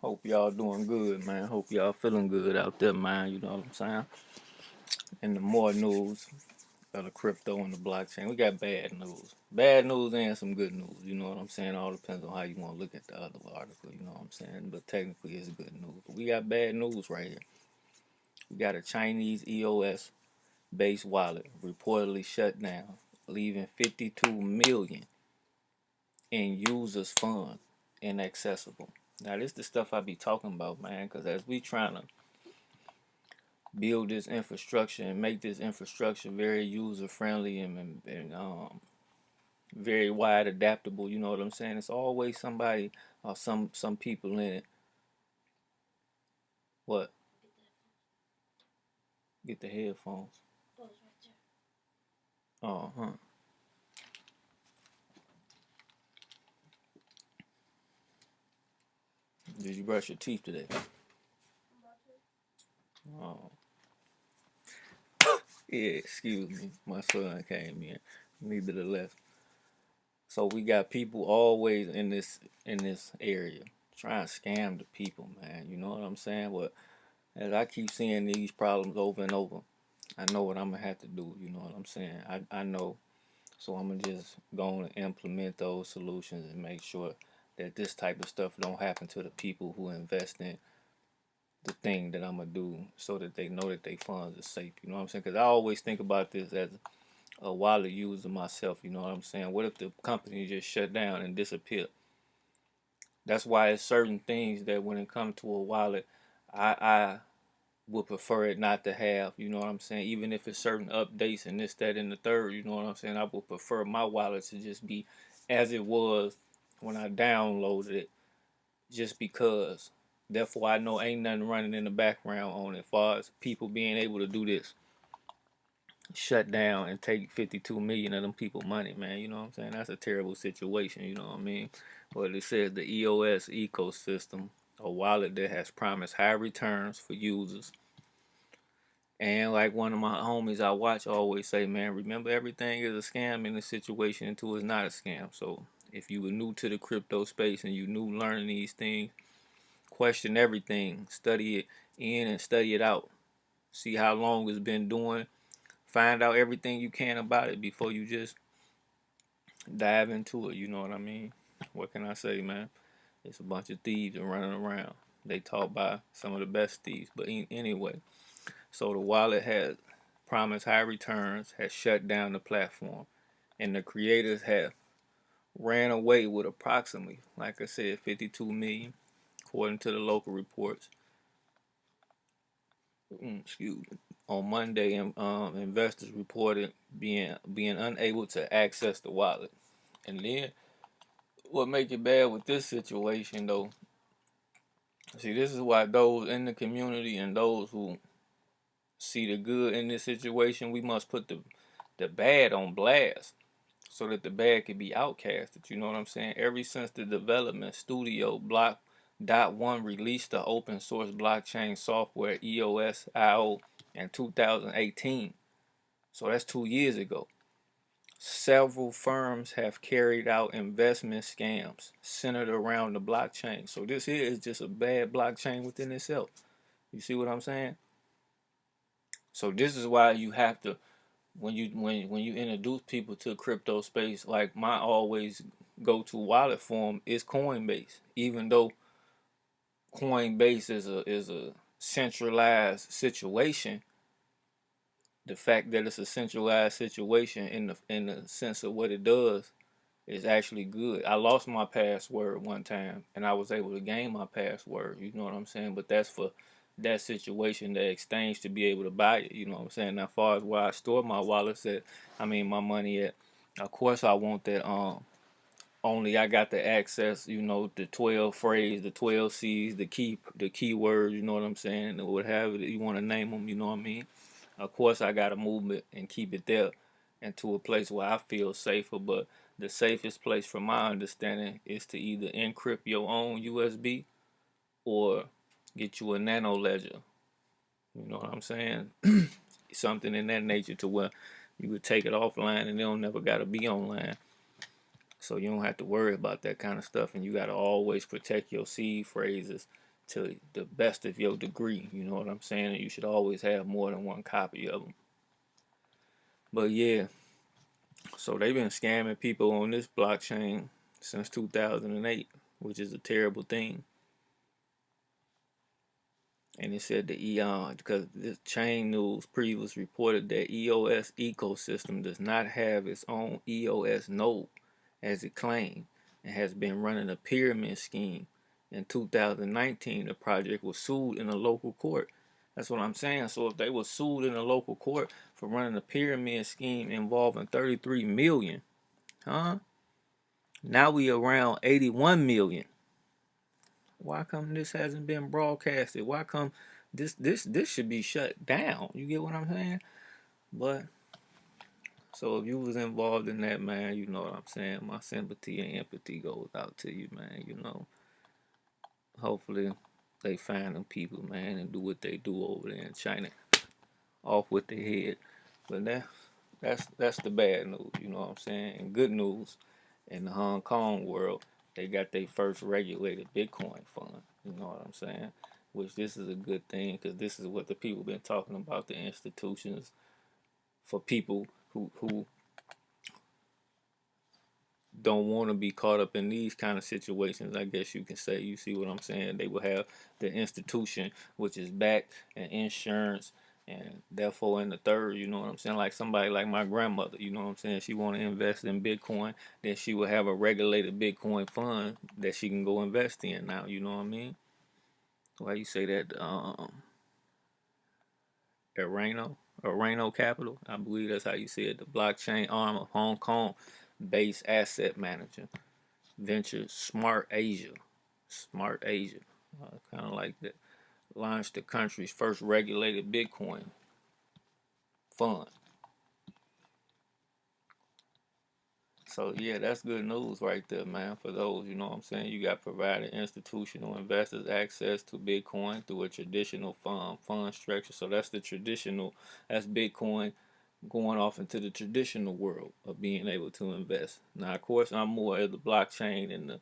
Hope y'all doing good, man. Hope y'all feeling good out there, man. You know what I'm saying? And the more news of the crypto and the blockchain, we got bad news. Bad news and some good news. You know what I'm saying? All depends on how you want to look at the other article. You know what I'm saying? But technically, it's good news. But we got bad news right here. We got a Chinese EOS based wallet reportedly shut down, leaving 52 million in users' funds inaccessible. Now, this is the stuff I be talking about, man, because as we trying to build this infrastructure and make this infrastructure very user friendly and very wide adaptable. You know what I'm saying? It's always somebody or some people in it. What? Get the headphones. Uh-huh. Did you brush your teeth today? Oh. Yeah, excuse me. My son came in. Nevertheless. So we got people always in this area trying to scam the people, man. You know what I'm saying? But as I keep seeing these problems over and over, I know what I'm gonna have to do. You know what I'm saying? I know. So I'm gonna just go and implement those solutions and make sure that this type of stuff don't happen to the people who invest in the thing that I'm gonna do, so that they know that their funds are safe. You know what I'm saying? Because I always think about this as a wallet user myself. You know what I'm saying? What if the company just shut down and disappeared? That's why it's certain things that when it comes to a wallet, I would prefer it not to have. You know what I'm saying? Even if it's certain updates and this, that, and the third. You know what I'm saying? I would prefer my wallet to just be as it was when I downloaded it, just because. Therefore, I know ain't nothing running in the background on it, as far as people being able to do this, shut down and take 52 million of them people money, man. You know what I'm saying? That's a terrible situation. You know what I mean? But it says the EOS ecosystem, a wallet that has promised high returns for users. And like one of my homies I watch always say, man, remember everything is a scam in this situation until it's not a scam. So if you were new to the crypto space and you new learning these things, question everything, study it in and study it out. See how long it's been doing. Find out everything you can about it before you just dive into it. You know what I mean? What can I say, man? It's a bunch of thieves running around. They taught by some of the best thieves. But anyway, so the wallet has promised high returns, has shut down the platform, and the creators have ran away with approximately, like I said, 52 million, according to the local reports. Excuse me. On Monday, investors reported being unable to access the wallet. And then what make it bad with this situation though? See, this is why those in the community and those who see the good in this situation, we must put the bad on blast so that the bad can be outcasted. You know what I'm saying? Ever since the development studio Block.1 released the open source blockchain software EOS.io in 2018. So that's 2 years ago. Several firms have carried out investment scams centered around the blockchain. So this here is just a bad blockchain within itself. You see what I'm saying? So this is why you have to, when you introduce people to crypto space, like my always go to wallet form is Coinbase. Even though Coinbase is a centralized situation, the fact that it's a centralized situation in the sense of what it does is actually good. I lost my password one time and I was able to gain my password. You know what I'm saying? But that's for that situation, the exchange to be able to buy it. You know what I'm saying? Now, as far as where I store my wallets at, I mean my money at, of course I want that. Only I got the access. You know, the 12 phrase, the 12 C's, the keywords. You know what I'm saying? Or whatever you want to name them. You know what I mean? Of course, I got to move it and keep it there into a place where I feel safer. But the safest place, from my understanding, is to either encrypt your own USB or get you a nano ledger. You know what I'm saying? Something in that nature to where you would take it offline and they don't never got to be online. So you don't have to worry about that kind of stuff. And you got to always protect your seed phrases to the best of your degree. You know what I'm saying? And you should always have more than one copy of them. But yeah, so they've been scamming people on this blockchain since 2008, which is a terrible thing. And it said the Eon, because this chain news previously reported that EOS ecosystem does not have its own EOS node as it claimed, and has been running a pyramid scheme. In 2019, the project was sued in a local court. That's what I'm saying. So if they were sued in a local court for running a pyramid scheme involving 33 million, huh? Now we around 81 million. Why come this hasn't been broadcasted? Why come this should be shut down? You get what I'm saying? But so if you was involved in that, man, you know what I'm saying. My sympathy and empathy goes out to you, man. You know, hopefully they find them people, man, and do what they do over there in China, off with their head. But that's the bad news. You know what I'm saying? And good news, in the Hong Kong world, they got their first regulated Bitcoin fund. You know what I'm saying? Which this is a good thing because this is what the people been talking about, the institutions for people who don't want to be caught up in these kind of situations. I guess you can say, you see what I'm saying? They will have the institution, which is back and insurance, and therefore in the third, you know what I'm saying? Like somebody like my grandmother, you know what I'm saying? She want to invest in Bitcoin, then she will have a regulated Bitcoin fund that she can go invest in now, you know what I mean? Why you say that? Arano, Arano Capital, I believe that's how you say it. The blockchain arm of Hong Kong based asset manager. Venture Smart Asia. Smart Asia. Kind of like that. Launched the country's first regulated Bitcoin fund. So yeah, that's good news right there, man. For those, you know what I'm saying, you got provided institutional investors access to Bitcoin through a traditional fund structure. So that's the traditional. That's Bitcoin going off into the traditional world of being able to invest. Now, of course, I'm more of the blockchain and the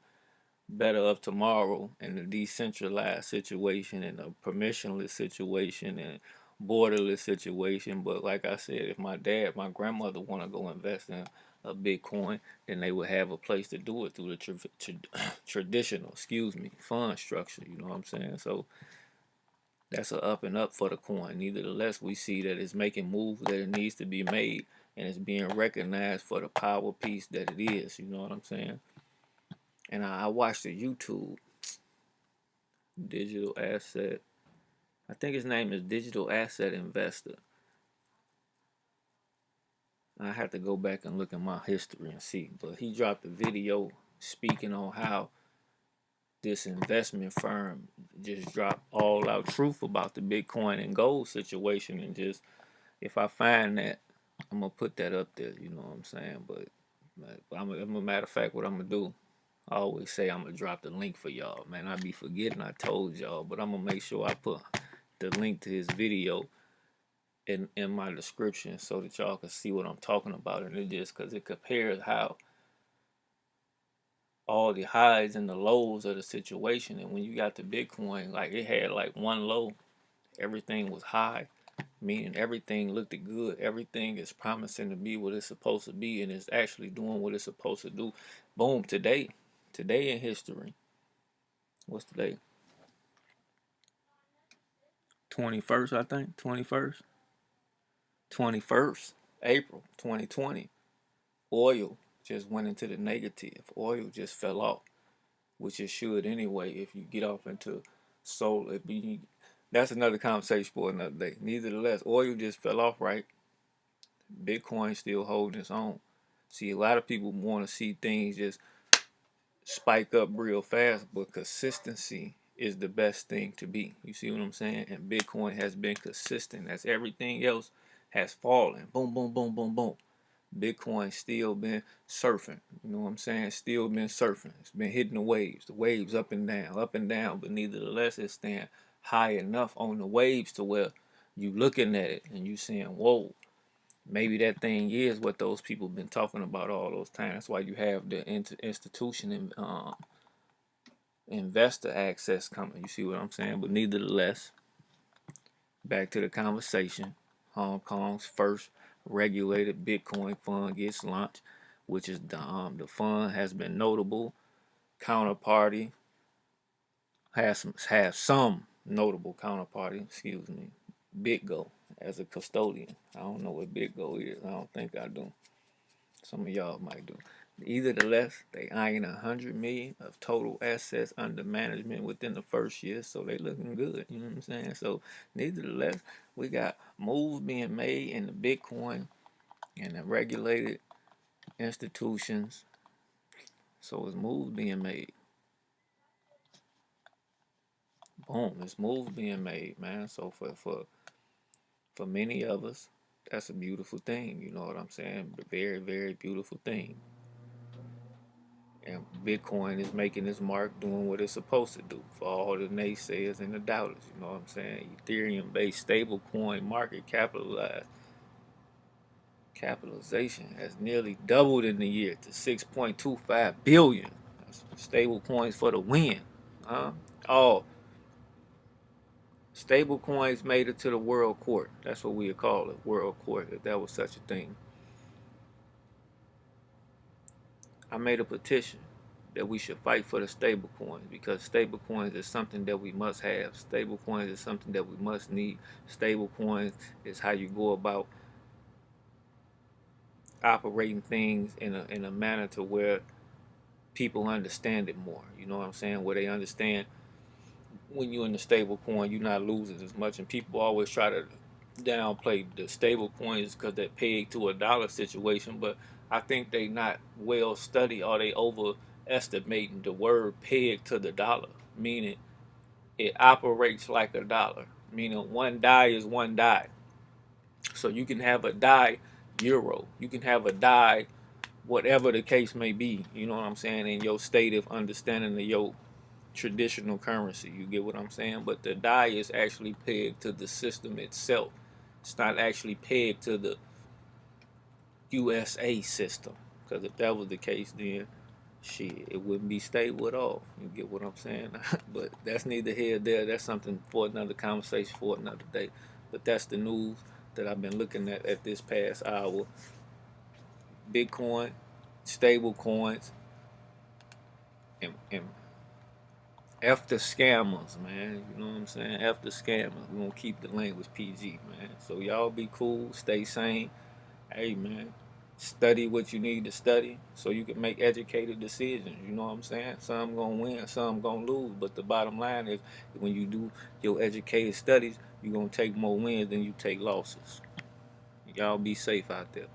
better of tomorrow and the decentralized situation and the permissionless situation and borderless situation. But like I said, if my grandmother want to go invest in a Bitcoin, then they would have a place to do it through the traditional, fund structure. You know what I'm saying? So that's a up and up for the coin. Nevertheless, we see that it's making moves that it needs to be made, and it's being recognized for the power piece that it is. You know what I'm saying? And I watched the YouTube digital asset. I think his name is Digital Asset Investor. I have to go back and look at my history and see. But he dropped a video speaking on how this investment firm just dropped all out truth about the Bitcoin and gold situation. And just, if I find that, I'm going to put that up there. You know what I'm saying? But I'm a matter of fact, what I'm going to do, I always say I'm going to drop the link for y'all. Man, I be forgetting I told y'all. But I'm going to make sure I put the link to his video in my description so that y'all can see what I'm talking about. And it just because it compares how all the highs and the lows of the situation. And when you got the Bitcoin, like it had like one low, everything was high, meaning everything looked good. Everything is promising to be what it's supposed to be, and it's actually doing what it's supposed to do. Boom, today in history. What's today? 21st, I think. 21st. 21st, April 2020. Oil just went into the negative. Oil just fell off, which it should anyway if you get off into solar. That's another conversation for another day. Nevertheless, oil just fell off, right? Bitcoin still holding its own. See, a lot of people want to see things just spike up real fast, but consistency is the best thing to be. You see what I'm saying? And Bitcoin has been consistent as everything else has fallen. Boom, boom, boom, boom, boom. Bitcoin still been surfing. You know what I'm saying? Still been surfing. It's been hitting the waves up and down. But nevertheless, it's staying high enough on the waves to where you looking at it and you saying, "Whoa, maybe that thing is what those people been talking about all those times." That's why you have the institution investor access coming. You see what I'm saying? But nevertheless, back to the conversation. Hong Kong's first regulated Bitcoin fund gets launched, which is the fund has been notable. Counterparty has some notable counterparty. Excuse me, BitGo as a custodian. I don't know what BitGo is. I don't think I do. Some of y'all might do. Either the less, they eyeing 100 million of total assets under management within the first year, so they looking good. You know what I'm saying? So neither the less, we got moves being made in the Bitcoin and the regulated institutions. So it's moves being made. Boom, it's moves being made, man. So for many of us, that's a beautiful thing. You know what I'm saying? A very, very beautiful thing. And Bitcoin is making its mark, doing what it's supposed to do for all the naysayers and the doubters. You know what I'm saying? Ethereum-based stablecoin market capitalization has nearly doubled in the year to 6.25 billion. That's stable coins for the win. Huh? All stable coins made it to the world court. That's what we would call it, world court, if that was such a thing. I made a petition that we should fight for the stable coins because stable coins is something that we must have. Stable coins is something that we must need. Stable coins is how you go about operating things in a manner to where people understand it more. You know what I'm saying? Where they understand when you're in the stable coin, you're not losing as much. And people always try to downplay the stable coins because they're pegged to a dollar situation. But I think they not well studied or they overestimating the word pegged to the dollar, meaning it operates like a dollar, meaning one die is one die. So you can have a die euro, you can have a die whatever the case may be. You know what I'm saying? In your state of understanding of your traditional currency. You get what I'm saying? But the die is actually pegged to the system itself. It's not actually pegged to the USA system. Because if that was the case, then shit, it wouldn't be stable at all. You get what I'm saying? But that's neither here nor there. That's something for another conversation for another day. But that's the news that I've been looking at this past hour. Bitcoin, stable coins, and F the scammers, man. You know what I'm saying? F the scammers. We're gonna keep the language PG, man. So y'all be cool, stay sane. Hey, man, study what you need to study so you can make educated decisions. You know what I'm saying? Some gonna win, some gonna lose. But the bottom line is when you do your educated studies, you're gonna take more wins than you take losses. Y'all be safe out there.